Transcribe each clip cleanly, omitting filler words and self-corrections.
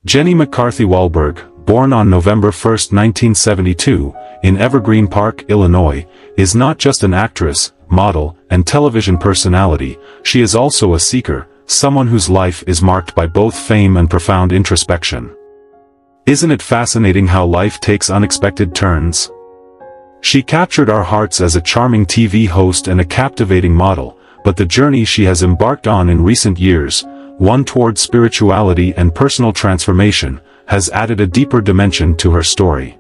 Jenny McCarthy-Wahlberg, born on November 1, 1972, in Evergreen Park, Illinois, is not just an actress, model, and television personality. She is also a seeker, someone whose life is marked by both fame and profound introspection. Isn't it fascinating how life takes unexpected turns? She captured our hearts as a charming TV host and a captivating model, but the journey she has embarked on in recent years, one toward spirituality and personal transformation, has added a deeper dimension to her story.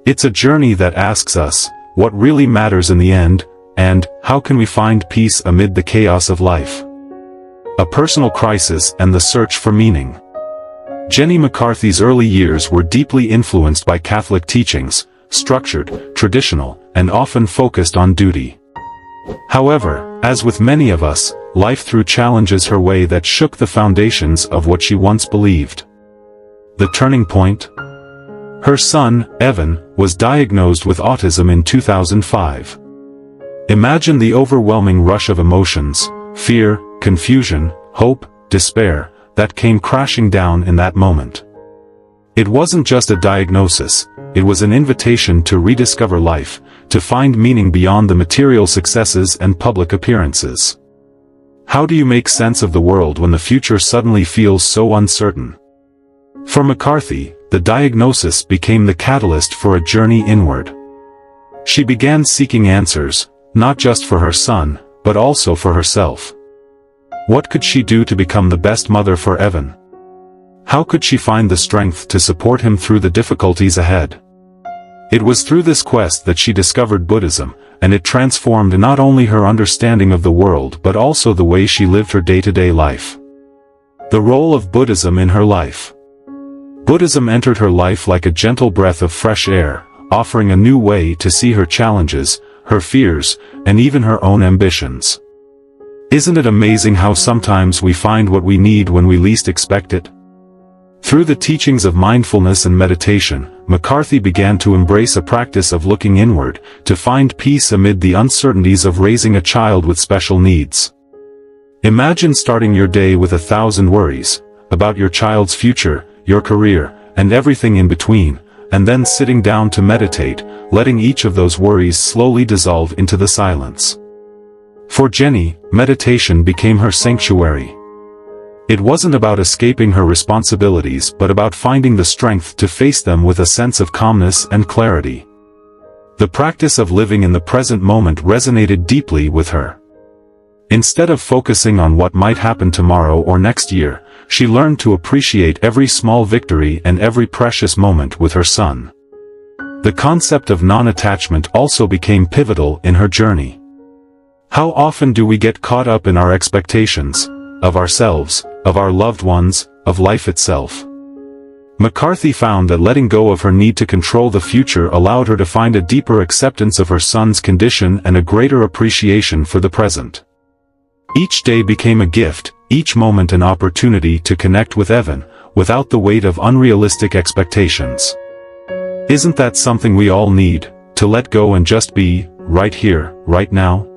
It's a journey that asks us, what really matters in the end, and how can we find peace amid the chaos of life? A personal crisis and the search for meaning. Jenny McCarthy's early years were deeply influenced by Catholic teachings, structured, traditional, and often focused on duty. However, as with many of us, life threw challenges her way that shook the foundations of what she once believed. The turning point? Her son, Evan, was diagnosed with autism in 2005. Imagine the overwhelming rush of emotions, fear, confusion, hope, despair, that came crashing down in that moment. It wasn't just a diagnosis, it was an invitation to rediscover life, to find meaning beyond the material successes and public appearances. How do you make sense of the world when the future suddenly feels so uncertain? For McCarthy, the diagnosis became the catalyst for a journey inward. She began seeking answers, not just for her son, but also for herself. What could she do to become the best mother for Evan? How could she find the strength to support him through the difficulties ahead? It was through this quest that she discovered Buddhism, and it transformed not only her understanding of the world but also the way she lived her day-to-day life. The role of Buddhism in her life. Buddhism entered her life like a gentle breath of fresh air, offering a new way to see her challenges, her fears, and even her own ambitions. Isn't it amazing how sometimes we find what we need when we least expect it? Through the teachings of mindfulness and meditation, McCarthy began to embrace a practice of looking inward, to find peace amid the uncertainties of raising a child with special needs. Imagine starting your day with 1,000 worries, about your child's future, your career, and everything in between, and then sitting down to meditate, letting each of those worries slowly dissolve into the silence. For Jenny, meditation became her sanctuary. It wasn't about escaping her responsibilities but about finding the strength to face them with a sense of calmness and clarity. The practice of living in the present moment resonated deeply with her. Instead of focusing on what might happen tomorrow or next year, she learned to appreciate every small victory and every precious moment with her son. The concept of non-attachment also became pivotal in her journey. How often do we get caught up in our expectations, of ourselves, of our loved ones, of life itself? McCarthy found that letting go of her need to control the future allowed her to find a deeper acceptance of her son's condition and a greater appreciation for the present. Each day became a gift, each moment an opportunity to connect with Evan, without the weight of unrealistic expectations. Isn't that something we all need, to let go and just be, right here, right now?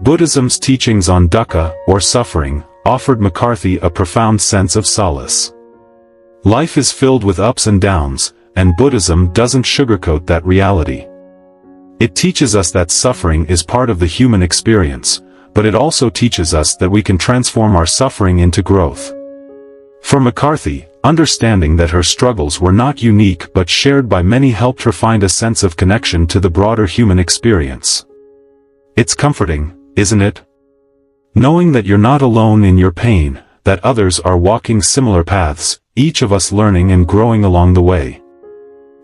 Buddhism's teachings on dukkha, or suffering, offered McCarthy a profound sense of solace. Life is filled with ups and downs, and Buddhism doesn't sugarcoat that reality. It teaches us that suffering is part of the human experience, but it also teaches us that we can transform our suffering into growth. For McCarthy, understanding that her struggles were not unique but shared by many helped her find a sense of connection to the broader human experience. It's comforting, isn't it? Knowing that you're not alone in your pain, that others are walking similar paths, each of us learning and growing along the way.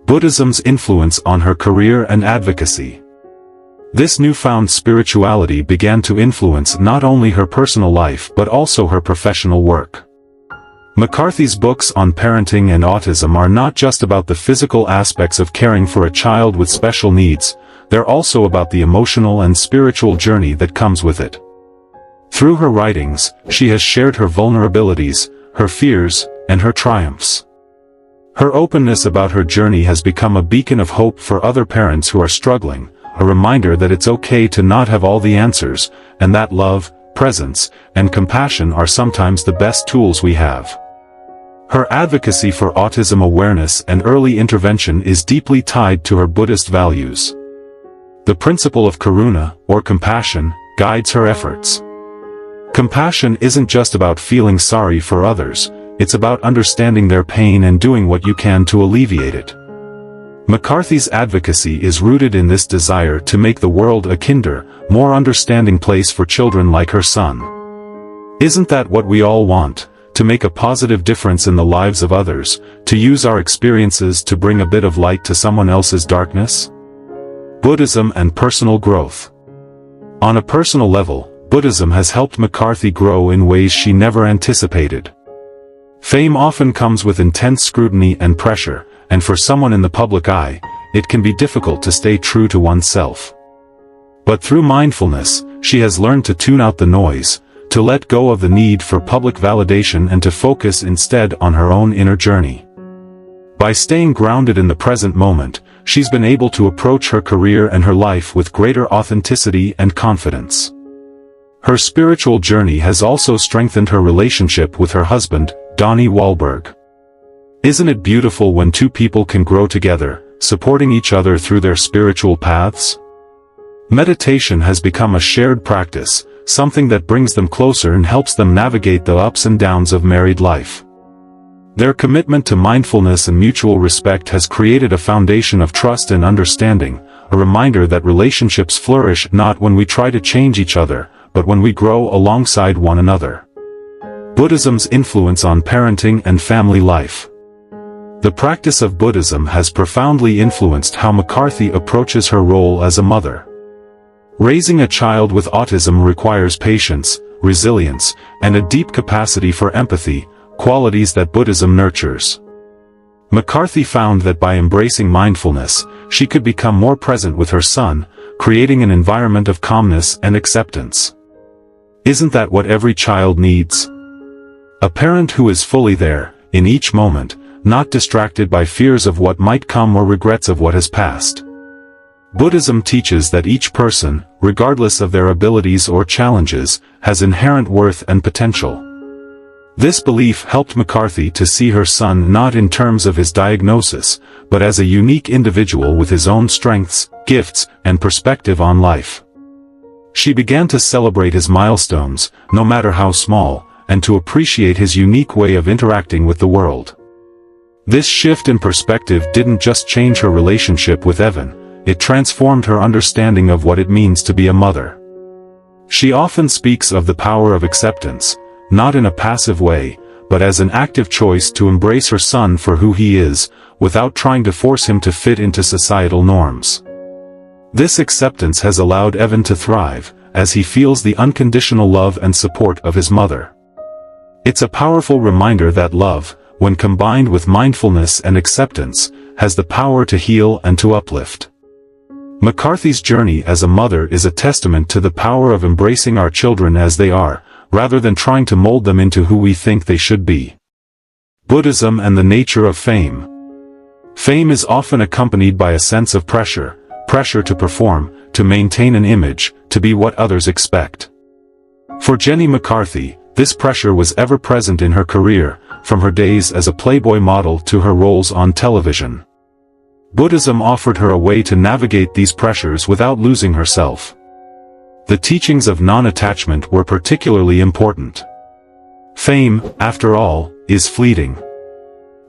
Buddhism's influence on her career and advocacy. This newfound spirituality began to influence not only her personal life but also her professional work. McCarthy's books on parenting and autism are not just about the physical aspects of caring for a child with special needs, they're also about the emotional and spiritual journey that comes with it. Through her writings, she has shared her vulnerabilities, her fears, and her triumphs. Her openness about her journey has become a beacon of hope for other parents who are struggling, a reminder that it's okay to not have all the answers, and that love, presence, and compassion are sometimes the best tools we have. Her advocacy for autism awareness and early intervention is deeply tied to her Buddhist values. The principle of karuna, or compassion, guides her efforts. Compassion isn't just about feeling sorry for others, it's about understanding their pain and doing what you can to alleviate it. McCarthy's advocacy is rooted in this desire to make the world a kinder, more understanding place for children like her son. Isn't that what we all want? To make a positive difference in the lives of others, to use our experiences to bring a bit of light to someone else's darkness? Buddhism and personal growth. On a personal level, Buddhism has helped McCarthy grow in ways she never anticipated. Fame often comes with intense scrutiny and pressure, and for someone in the public eye, it can be difficult to stay true to oneself. But through mindfulness, she has learned to tune out the noise, to let go of the need for public validation and to focus instead on her own inner journey. By staying grounded in the present moment, she's been able to approach her career and her life with greater authenticity and confidence. Her spiritual journey has also strengthened her relationship with her husband, Wahlberg. Isn't it beautiful when two people can grow together, supporting each other through their spiritual paths? Meditation has become a shared practice, something that brings them closer and helps them navigate the ups and downs of married life. Their commitment to mindfulness and mutual respect has created a foundation of trust and understanding, a reminder that relationships flourish not when we try to change each other, but when we grow alongside one another. Buddhism's influence on parenting and family life. The practice of Buddhism has profoundly influenced how McCarthy approaches her role as a mother. Raising a child with autism requires patience, resilience, and a deep capacity for empathy, qualities that Buddhism nurtures. McCarthy found that by embracing mindfulness, she could become more present with her son, creating an environment of calmness and acceptance. Isn't that what every child needs? A parent who is fully there, in each moment, not distracted by fears of what might come or regrets of what has passed. Buddhism teaches that each person, regardless of their abilities or challenges, has inherent worth and potential. This belief helped McCarthy to see her son not in terms of his diagnosis, but as a unique individual with his own strengths, gifts, and perspective on life. She began to celebrate his milestones, no matter how small, and to appreciate his unique way of interacting with the world. This shift in perspective didn't just change her relationship with Evan, it transformed her understanding of what it means to be a mother. She often speaks of the power of acceptance, not in a passive way, but as an active choice to embrace her son for who he is, without trying to force him to fit into societal norms. This acceptance has allowed Evan to thrive, as he feels the unconditional love and support of his mother. It's a powerful reminder that love, when combined with mindfulness and acceptance, has the power to heal and to uplift. McCarthy's journey as a mother is a testament to the power of embracing our children as they are, rather than trying to mold them into who we think they should be. Buddhism and the nature of fame. Fame is often accompanied by a sense of pressure to perform, to maintain an image, to be what others expect. For Jenny McCarthy, this pressure was ever present in her career, from her days as a Playboy model to her roles on television. Buddhism offered her a way to navigate these pressures without losing herself. The teachings of non-attachment were particularly important. Fame, after all, is fleeting.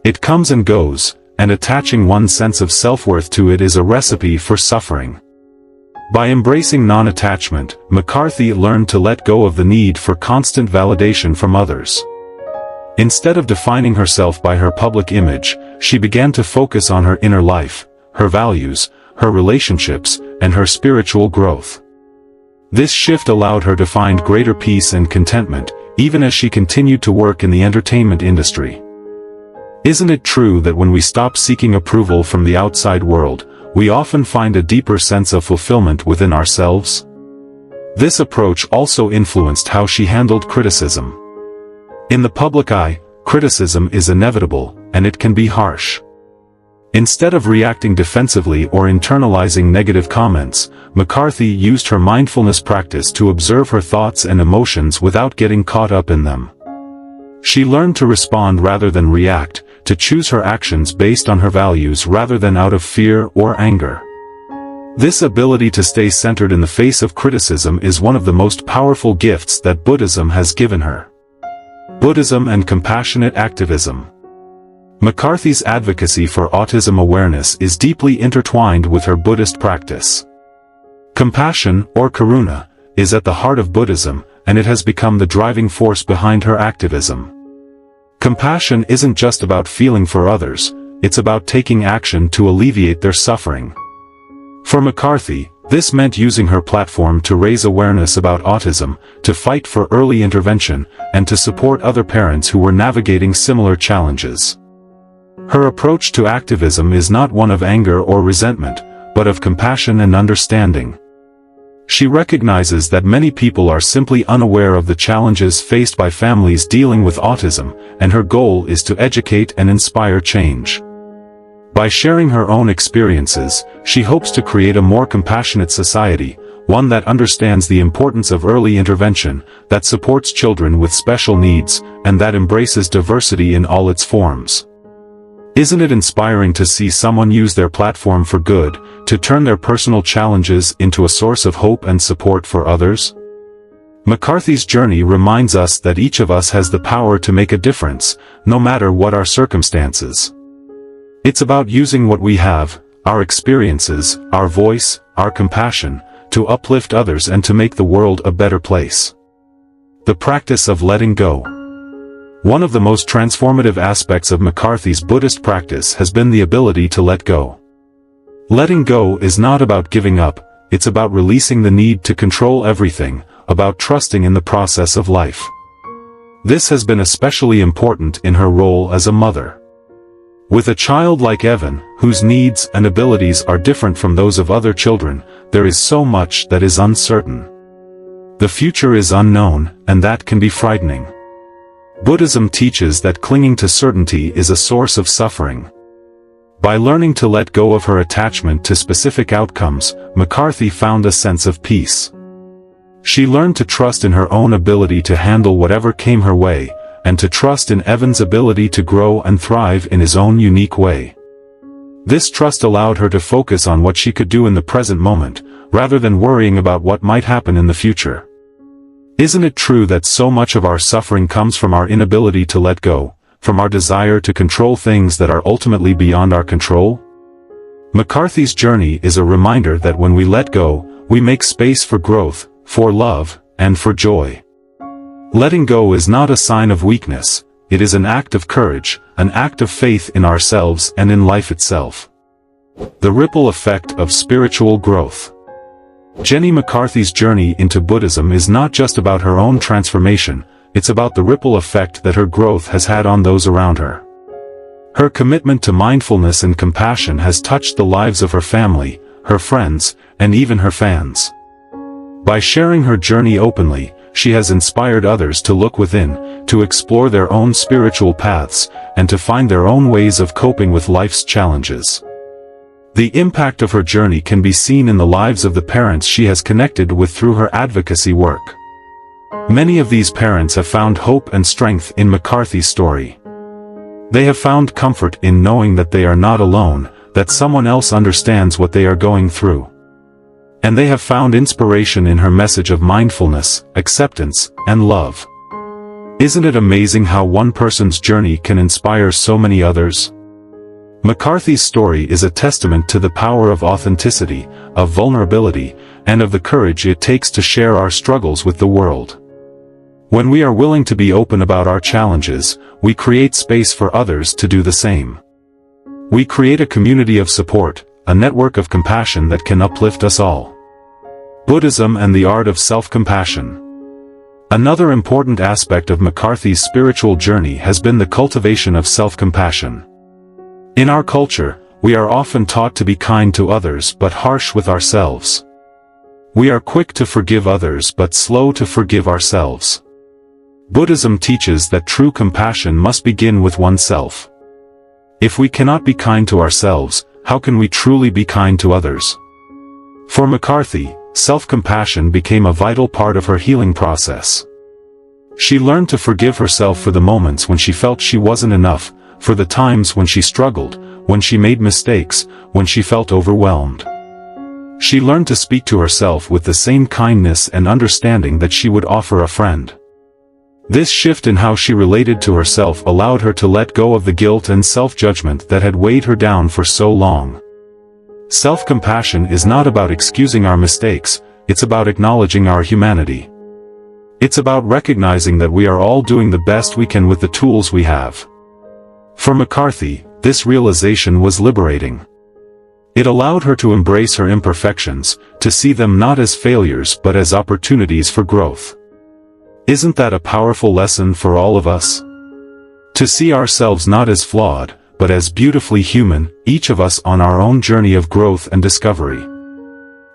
It comes and goes, and attaching one's sense of self-worth to it is a recipe for suffering. By embracing non-attachment, McCarthy learned to let go of the need for constant validation from others. Instead of defining herself by her public image, she began to focus on her inner life, her values, her relationships, and her spiritual growth. This shift allowed her to find greater peace and contentment, even as she continued to work in the entertainment industry. Isn't it true that when we stop seeking approval from the outside world, we often find a deeper sense of fulfillment within ourselves? This approach also influenced how she handled criticism. In the public eye, criticism is inevitable, and it can be harsh. Instead of reacting defensively or internalizing negative comments, McCarthy used her mindfulness practice to observe her thoughts and emotions without getting caught up in them. She learned to respond rather than react, to choose her actions based on her values rather than out of fear or anger. This ability to stay centered in the face of criticism is one of the most powerful gifts that Buddhism has given her. Buddhism and compassionate activism. McCarthy's advocacy for autism awareness is deeply intertwined with her Buddhist practice. Compassion, or karuna, is at the heart of Buddhism, and it has become the driving force behind her activism. Compassion isn't just about feeling for others, it's about taking action to alleviate their suffering. For McCarthy, this meant using her platform to raise awareness about autism, to fight for early intervention, and to support other parents who were navigating similar challenges. Her approach to activism is not one of anger or resentment, but of compassion and understanding. She recognizes that many people are simply unaware of the challenges faced by families dealing with autism, and her goal is to educate and inspire change. By sharing her own experiences, she hopes to create a more compassionate society, one that understands the importance of early intervention, that supports children with special needs, and that embraces diversity in all its forms. Isn't it inspiring to see someone use their platform for good, to turn their personal challenges into a source of hope and support for others? McCarthy's journey reminds us that each of us has the power to make a difference, no matter what our circumstances. It's about using what we have, our experiences, our voice, our compassion, to uplift others and to make the world a better place. The practice of letting go. One of the most transformative aspects of McCarthy's Buddhist practice has been the ability to let go. Letting go is not about giving up, it's about releasing the need to control everything, about trusting in the process of life. This has been especially important in her role as a mother. With a child like Evan, whose needs and abilities are different from those of other children, there is so much that is uncertain. The future is unknown, and that can be frightening. Buddhism teaches that clinging to certainty is a source of suffering. By learning to let go of her attachment to specific outcomes, McCarthy found a sense of peace. She learned to trust in her own ability to handle whatever came her way, and to trust in Evan's ability to grow and thrive in his own unique way. This trust allowed her to focus on what she could do in the present moment, rather than worrying about what might happen in the future. Isn't it true that so much of our suffering comes from our inability to let go, from our desire to control things that are ultimately beyond our control? McCarthy's journey is a reminder that when we let go, we make space for growth, for love, and for joy. Letting go is not a sign of weakness, it is an act of courage, an act of faith in ourselves and in life itself. The ripple effect of spiritual growth. Jenny McCarthy's journey into Buddhism is not just about her own transformation, it's about the ripple effect that her growth has had on those around her. Her commitment to mindfulness and compassion has touched the lives of her family, her friends, and even her fans. By sharing her journey openly, she has inspired others to look within, to explore their own spiritual paths, and to find their own ways of coping with life's challenges. The impact of her journey can be seen in the lives of the parents she has connected with through her advocacy work. Many of these parents have found hope and strength in McCarthy's story. They have found comfort in knowing that they are not alone, that someone else understands what they are going through. And they have found inspiration in her message of mindfulness, acceptance, and love. Isn't it amazing how one person's journey can inspire so many others? McCarthy's story is a testament to the power of authenticity, of vulnerability, and of the courage it takes to share our struggles with the world. When we are willing to be open about our challenges, we create space for others to do the same. We create a community of support, a network of compassion that can uplift us all. Buddhism and the art of self-compassion. Another important aspect of McCarthy's spiritual journey has been the cultivation of self-compassion. In our culture, we are often taught to be kind to others but harsh with ourselves. We are quick to forgive others but slow to forgive ourselves. Buddhism teaches that true compassion must begin with oneself. If we cannot be kind to ourselves, how can we truly be kind to others? For McCarthy, self-compassion became a vital part of her healing process. She learned to forgive herself for the moments when she felt she wasn't enough, for the times when she struggled, when she made mistakes, when she felt overwhelmed. She learned to speak to herself with the same kindness and understanding that she would offer a friend. This shift in how she related to herself allowed her to let go of the guilt and self-judgment that had weighed her down for so long. Self-compassion is not about excusing our mistakes, it's about acknowledging our humanity. It's about recognizing that we are all doing the best we can with the tools we have. For McCarthy, this realization was liberating. It allowed her to embrace her imperfections, to see them not as failures but as opportunities for growth. Isn't that a powerful lesson for all of us? To see ourselves not as flawed, but as beautifully human, each of us on our own journey of growth and discovery.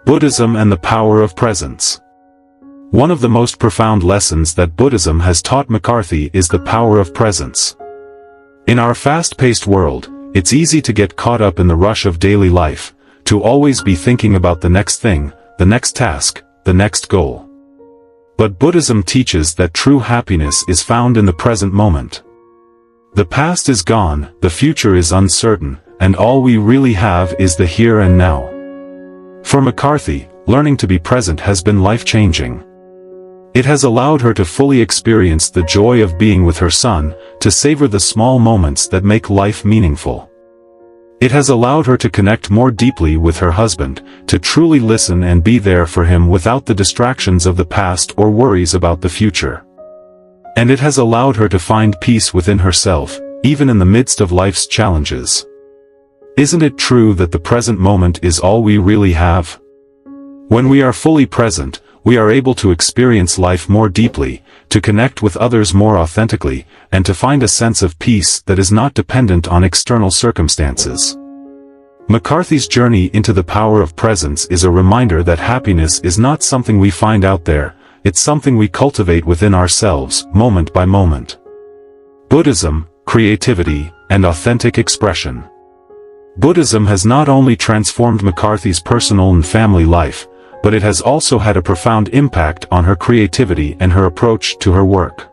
Buddhism and the power of presence. One of the most profound lessons that Buddhism has taught McCarthy is the power of presence. In our fast-paced world, it's easy to get caught up in the rush of daily life, to always be thinking about the next thing, the next task, the next goal. But Buddhism teaches that true happiness is found in the present moment. The past is gone, the future is uncertain, and all we really have is the here and now. For McCarthy, learning to be present has been life-changing. It has allowed her to fully experience the joy of being with her son, to savor the small moments that make life meaningful. It has allowed her to connect more deeply with her husband, to truly listen and be there for him without the distractions of the past or worries about the future. And it has allowed her to find peace within herself, even in the midst of life's challenges. Isn't it true that the present moment is all we really have? When we are fully present, we are able to experience life more deeply, to connect with others more authentically, and to find a sense of peace that is not dependent on external circumstances. McCarthy's journey into the power of presence is a reminder that happiness is not something we find out there, it's something we cultivate within ourselves, moment by moment. Buddhism, creativity, and authentic expression. Buddhism has not only transformed McCarthy's personal and family life, but it has also had a profound impact on her creativity and her approach to her work.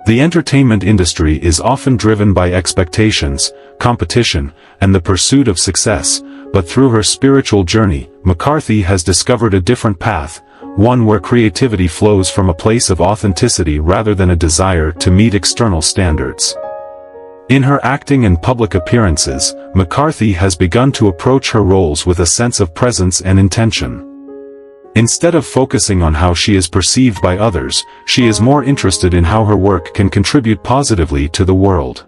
The entertainment industry is often driven by expectations, competition, and the pursuit of success, but through her spiritual journey, McCarthy has discovered a different path, one where creativity flows from a place of authenticity rather than a desire to meet external standards. In her acting and public appearances, McCarthy has begun to approach her roles with a sense of presence and intention. Instead of focusing on how she is perceived by others, she is more interested in how her work can contribute positively to the world.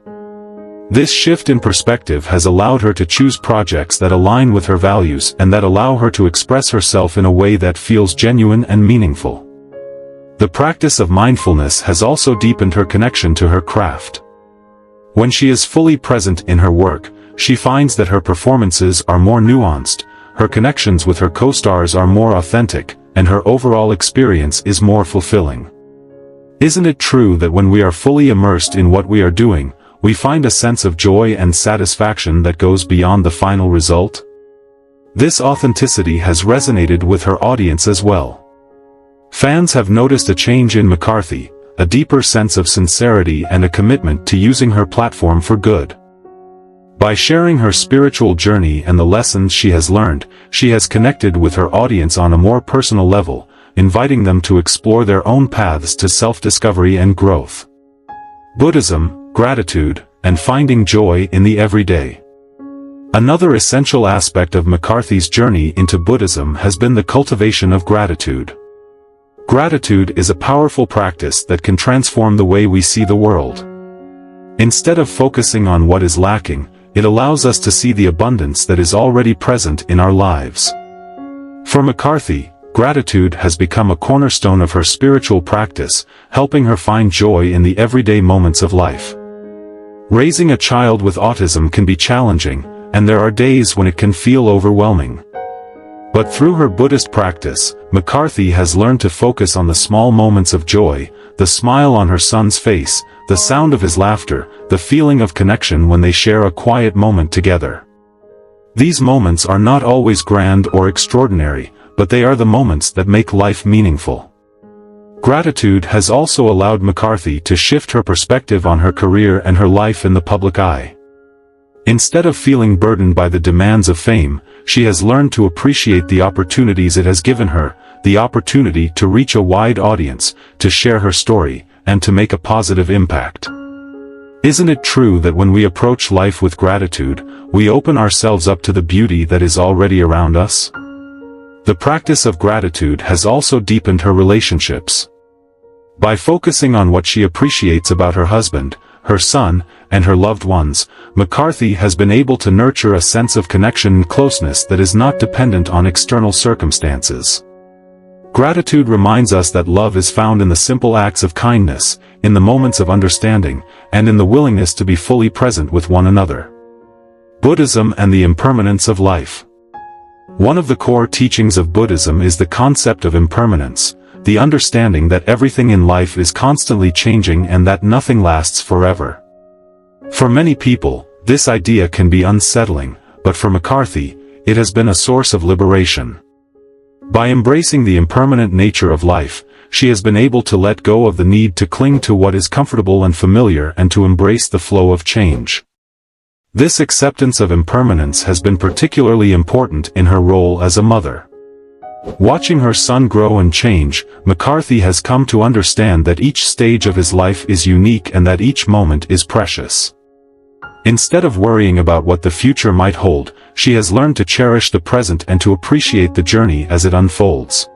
This shift in perspective has allowed her to choose projects that align with her values and that allow her to express herself in a way that feels genuine and meaningful. The practice of mindfulness has also deepened her connection to her craft. When she is fully present in her work, she finds that her performances are more nuanced, her connections with her co-stars are more authentic, and her overall experience is more fulfilling. Isn't it true that when we are fully immersed in what we are doing, we find a sense of joy and satisfaction that goes beyond the final result? This authenticity has resonated with her audience as well. Fans have noticed a change in McCarthy, a deeper sense of sincerity and a commitment to using her platform for good. By sharing her spiritual journey and the lessons she has learned, she has connected with her audience on a more personal level, inviting them to explore their own paths to self-discovery and growth. Buddhism, gratitude, and finding joy in the everyday. Another essential aspect of McCarthy's journey into Buddhism has been the cultivation of gratitude. Gratitude is a powerful practice that can transform the way we see the world. Instead of focusing on what is lacking, it allows us to see the abundance that is already present in our lives. For McCarthy, gratitude has become a cornerstone of her spiritual practice, helping her find joy in the everyday moments of life. Raising a child with autism can be challenging, and there are days when it can feel overwhelming. But through her Buddhist practice, McCarthy has learned to focus on the small moments of joy, the smile on her son's face, the sound of his laughter, the feeling of connection when they share a quiet moment together. These moments are not always grand or extraordinary, but they are the moments that make life meaningful. Gratitude has also allowed McCarthy to shift her perspective on her career and her life in the public eye. Instead of feeling burdened by the demands of fame, she has learned to appreciate the opportunities it has given her, the opportunity to reach a wide audience, to share her story, and to make a positive impact. Isn't it true that when we approach life with gratitude, we open ourselves up to the beauty that is already around us? The practice of gratitude has also deepened her relationships. By focusing on what she appreciates about her husband, her son, and her loved ones, McCarthy has been able to nurture a sense of connection and closeness that is not dependent on external circumstances. Gratitude reminds us that love is found in the simple acts of kindness, in the moments of understanding, and in the willingness to be fully present with one another. Buddhism and the impermanence of life. One of the core teachings of Buddhism is the concept of impermanence, the understanding that everything in life is constantly changing and that nothing lasts forever. For many people, this idea can be unsettling, but for McCarthy, it has been a source of liberation. By embracing the impermanent nature of life, she has been able to let go of the need to cling to what is comfortable and familiar and to embrace the flow of change. This acceptance of impermanence has been particularly important in her role as a mother. Watching her son grow and change, McCarthy has come to understand that each stage of his life is unique and that each moment is precious. Instead of worrying about what the future might hold, she has learned to cherish the present and to appreciate the journey as it unfolds.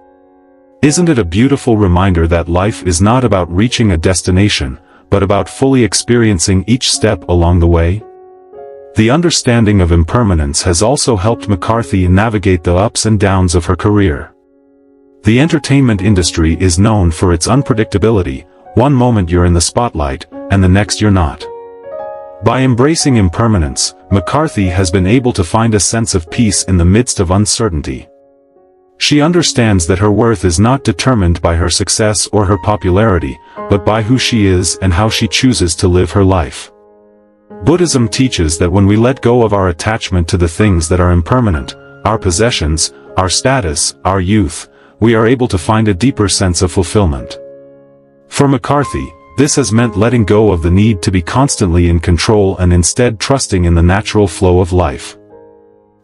Isn't it a beautiful reminder that life is not about reaching a destination, but about fully experiencing each step along the way? The understanding of impermanence has also helped McCarthy navigate the ups and downs of her career. The entertainment industry is known for its unpredictability. One moment you're in the spotlight, and the next you're not. By embracing impermanence, McCarthy has been able to find a sense of peace in the midst of uncertainty. She understands that her worth is not determined by her success or her popularity, but by who she is and how she chooses to live her life. Buddhism teaches that when we let go of our attachment to the things that are impermanent, our possessions, our status, our youth, we are able to find a deeper sense of fulfillment. For McCarthy, this has meant letting go of the need to be constantly in control and instead trusting in the natural flow of life.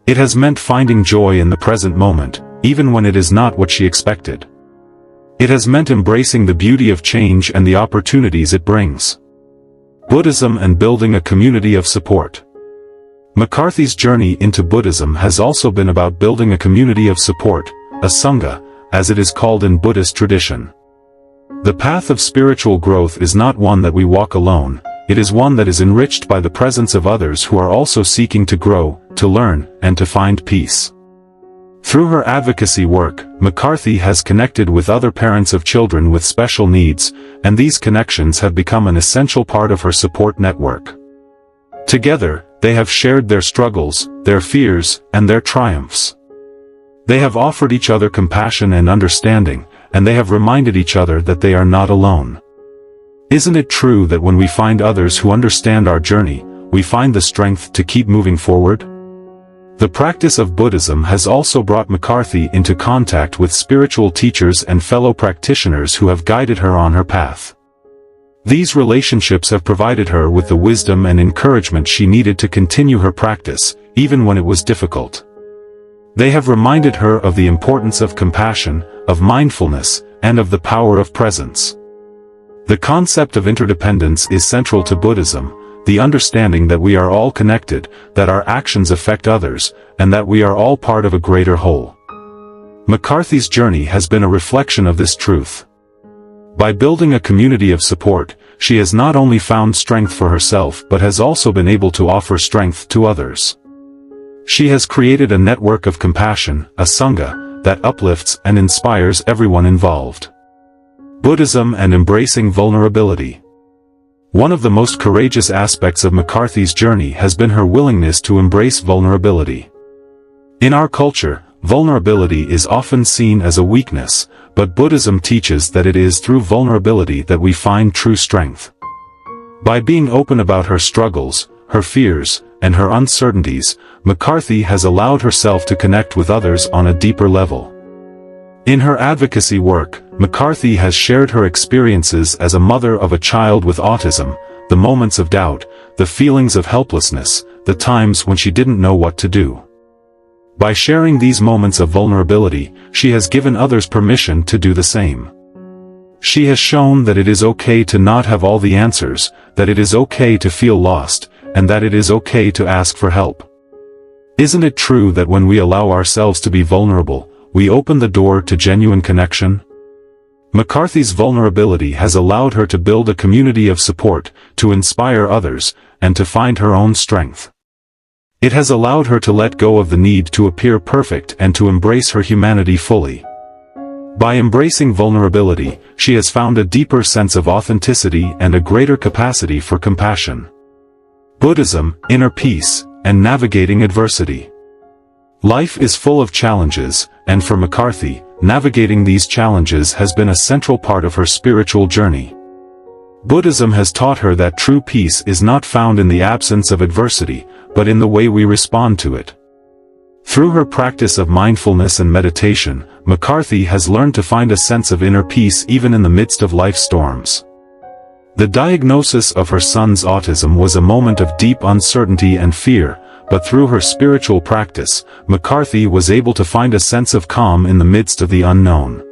It has meant finding joy in the present moment, even when it is not what she expected. It has meant embracing the beauty of change and the opportunities it brings. Buddhism and building a community of support. McCarthy's journey into Buddhism has also been about building a community of support, a sangha, as it is called in Buddhist tradition. The path of spiritual growth is not one that we walk alone, it is one that is enriched by the presence of others who are also seeking to grow, to learn, and to find peace. Through her advocacy work, McCarthy has connected with other parents of children with special needs, and these connections have become an essential part of her support network. Together, they have shared their struggles, their fears, and their triumphs. They have offered each other compassion and understanding, and they have reminded each other that they are not alone. Isn't it true that when we find others who understand our journey, we find the strength to keep moving forward? The practice of Buddhism has also brought McCarthy into contact with spiritual teachers and fellow practitioners who have guided her on her path. These relationships have provided her with the wisdom and encouragement she needed to continue her practice, even when it was difficult. They have reminded her of the importance of compassion, of mindfulness, and of the power of presence. The concept of interdependence is central to Buddhism, the understanding that we are all connected, that our actions affect others, and that we are all part of a greater whole. McCarthy's journey has been a reflection of this truth. By building a community of support, she has not only found strength for herself but has also been able to offer strength to others. She has created a network of compassion, a sangha, that uplifts and inspires everyone involved. Buddhism and embracing vulnerability. One of the most courageous aspects of McCarthy's journey has been her willingness to embrace vulnerability. In our culture, vulnerability is often seen as a weakness, but Buddhism teaches that it is through vulnerability that we find true strength. By being open about her struggles, her fears, and her uncertainties, McCarthy has allowed herself to connect with others on a deeper level. In her advocacy work, McCarthy has shared her experiences as a mother of a child with autism, the moments of doubt, the feelings of helplessness, the times when she didn't know what to do. By sharing these moments of vulnerability, she has given others permission to do the same. She has shown that it is okay to not have all the answers, that it is okay to feel lost, and that it is okay to ask for help. Isn't it true that when we allow ourselves to be vulnerable, we open the door to genuine connection? McCarthy's vulnerability has allowed her to build a community of support, to inspire others, and to find her own strength. It has allowed her to let go of the need to appear perfect and to embrace her humanity fully. By embracing vulnerability, she has found a deeper sense of authenticity and a greater capacity for compassion. Buddhism, inner peace, and navigating adversity. Life is full of challenges, and for McCarthy, navigating these challenges has been a central part of her spiritual journey. Buddhism has taught her that true peace is not found in the absence of adversity, but in the way we respond to it. Through her practice of mindfulness and meditation, McCarthy has learned to find a sense of inner peace even in the midst of life's storms. The diagnosis of her son's autism was a moment of deep uncertainty and fear, but through her spiritual practice, McCarthy was able to find a sense of calm in the midst of the unknown.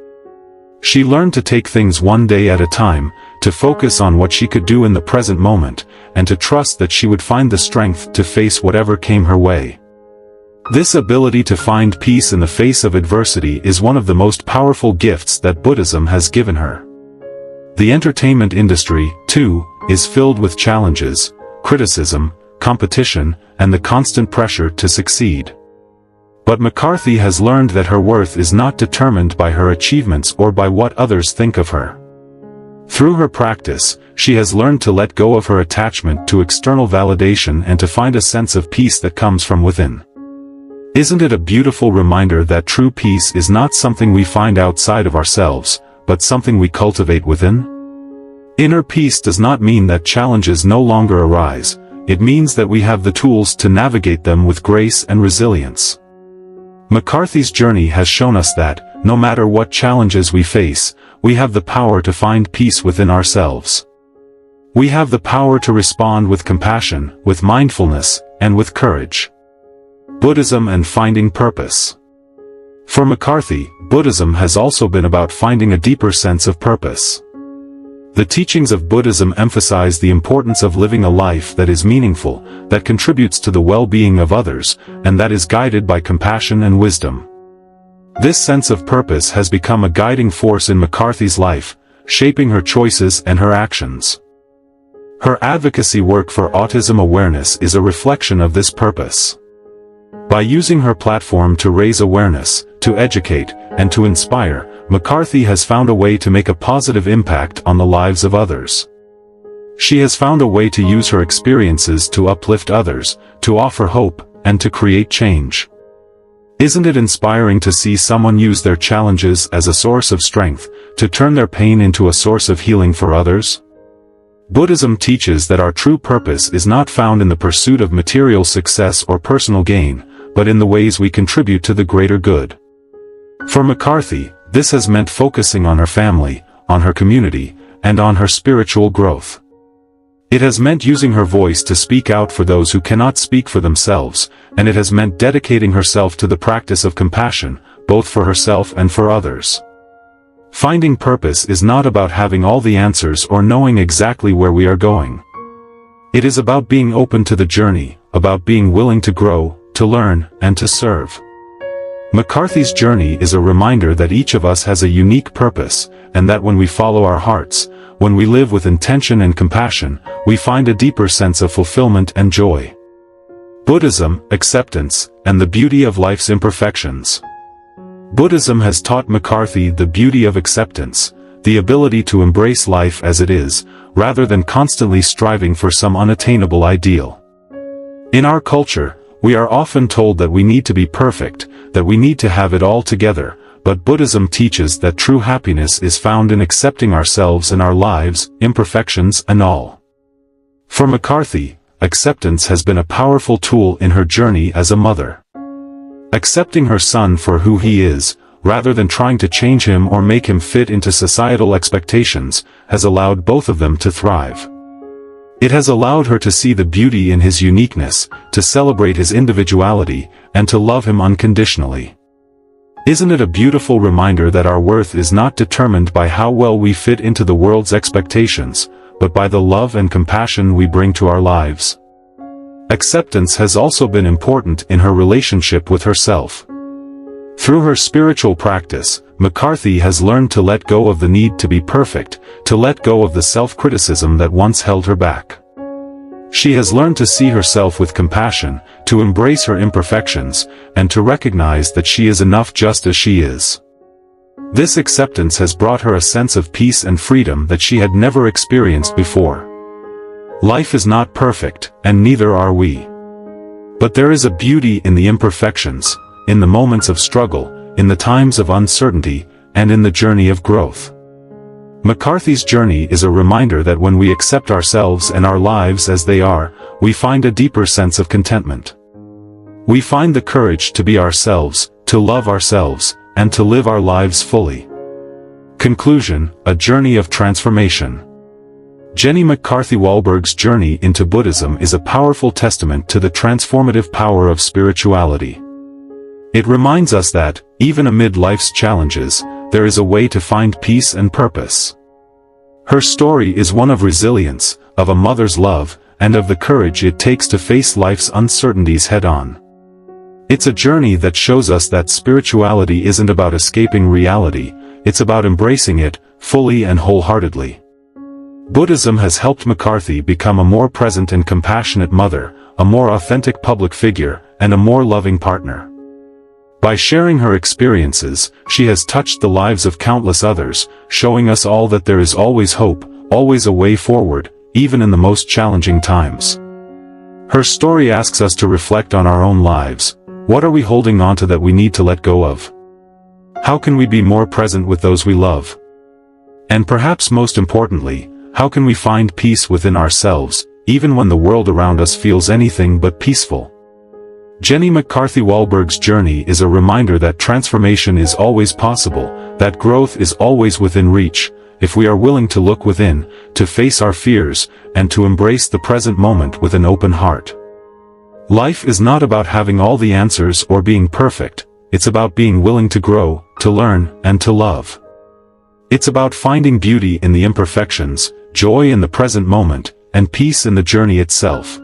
She learned to take things one day at a time, to focus on what she could do in the present moment, and to trust that she would find the strength to face whatever came her way. This ability to find peace in the face of adversity is one of the most powerful gifts that Buddhism has given her. The entertainment industry, too, is filled with challenges, criticism, competition, and the constant pressure to succeed. But McCarthy has learned that her worth is not determined by her achievements or by what others think of her. Through her practice, she has learned to let go of her attachment to external validation and to find a sense of peace that comes from within. Isn't it a beautiful reminder that true peace is not something we find outside of ourselves, but something we cultivate within? Inner peace does not mean that challenges no longer arise. It means that we have the tools to navigate them with grace and resilience. McCarthy's journey has shown us that, no matter what challenges we face, we have the power to find peace within ourselves. We have the power to respond with compassion, with mindfulness, and with courage. Buddhism and finding purpose. For McCarthy, Buddhism has also been about finding a deeper sense of purpose. The teachings of Buddhism emphasize the importance of living a life that is meaningful, that contributes to the well-being of others, and that is guided by compassion and wisdom. This sense of purpose has become a guiding force in McCarthy's life, shaping her choices and her actions. Her advocacy work for autism awareness is a reflection of this purpose. By using her platform to raise awareness, to educate, and to inspire, McCarthy has found a way to make a positive impact on the lives of others. She has found a way to use her experiences to uplift others, to offer hope, and to create change. Isn't it inspiring to see someone use their challenges as a source of strength, to turn their pain into a source of healing for others? Buddhism teaches that our true purpose is not found in the pursuit of material success or personal gain, but in the ways we contribute to the greater good. For McCarthy, this has meant focusing on her family, on her community, and on her spiritual growth. It has meant using her voice to speak out for those who cannot speak for themselves, and it has meant dedicating herself to the practice of compassion, both for herself and for others. Finding purpose is not about having all the answers or knowing exactly where we are going. It is about being open to the journey, about being willing to grow, to learn, and to serve. McCarthy's journey is a reminder that each of us has a unique purpose, and that when we follow our hearts, when we live with intention and compassion, we find a deeper sense of fulfillment and joy. Buddhism, acceptance, and the beauty of life's imperfections. Buddhism has taught McCarthy the beauty of acceptance, the ability to embrace life as it is, rather than constantly striving for some unattainable ideal. In our culture, we are often told that we need to be perfect, that we need to have it all together, but Buddhism teaches that true happiness is found in accepting ourselves and our lives, imperfections and all. For McCarthy, acceptance has been a powerful tool in her journey as a mother. Accepting her son for who he is, rather than trying to change him or make him fit into societal expectations, has allowed both of them to thrive. It has allowed her to see the beauty in his uniqueness, to celebrate his individuality, and to love him unconditionally. Isn't it a beautiful reminder that our worth is not determined by how well we fit into the world's expectations, but by the love and compassion we bring to our lives? Acceptance has also been important in her relationship with herself. Through her spiritual practice, McCarthy has learned to let go of the need to be perfect, to let go of the self-criticism that once held her back. She has learned to see herself with compassion, to embrace her imperfections, and to recognize that she is enough just as she is. This acceptance has brought her a sense of peace and freedom that she had never experienced before. Life is not perfect, and neither are we. But there is a beauty in the imperfections, in the moments of struggle, in the times of uncertainty, and in the journey of growth. McCarthy's journey is a reminder that when we accept ourselves and our lives as they are, we find a deeper sense of contentment. We find the courage to be ourselves, to love ourselves, and to live our lives fully. Conclusion: a journey of transformation. Jenny McCarthy-Wahlberg's journey into Buddhism is a powerful testament to the transformative power of spirituality. It reminds us that, even amid life's challenges, there is a way to find peace and purpose. Her story is one of resilience, of a mother's love, and of the courage it takes to face life's uncertainties head-on. It's a journey that shows us that spirituality isn't about escaping reality, it's about embracing it, fully and wholeheartedly. Buddhism has helped McCarthy become a more present and compassionate mother, a more authentic public figure, and a more loving partner. By sharing her experiences, she has touched the lives of countless others, showing us all that there is always hope, always a way forward, even in the most challenging times. Her story asks us to reflect on our own lives. What are we holding on to that we need to let go of? How can we be more present with those we love? And perhaps most importantly, how can we find peace within ourselves, even when the world around us feels anything but peaceful? Jenny McCarthy-Wahlberg's journey is a reminder that transformation is always possible, that growth is always within reach, if we are willing to look within, to face our fears, and to embrace the present moment with an open heart. Life is not about having all the answers or being perfect, it's about being willing to grow, to learn, and to love. It's about finding beauty in the imperfections, joy in the present moment, and peace in the journey itself.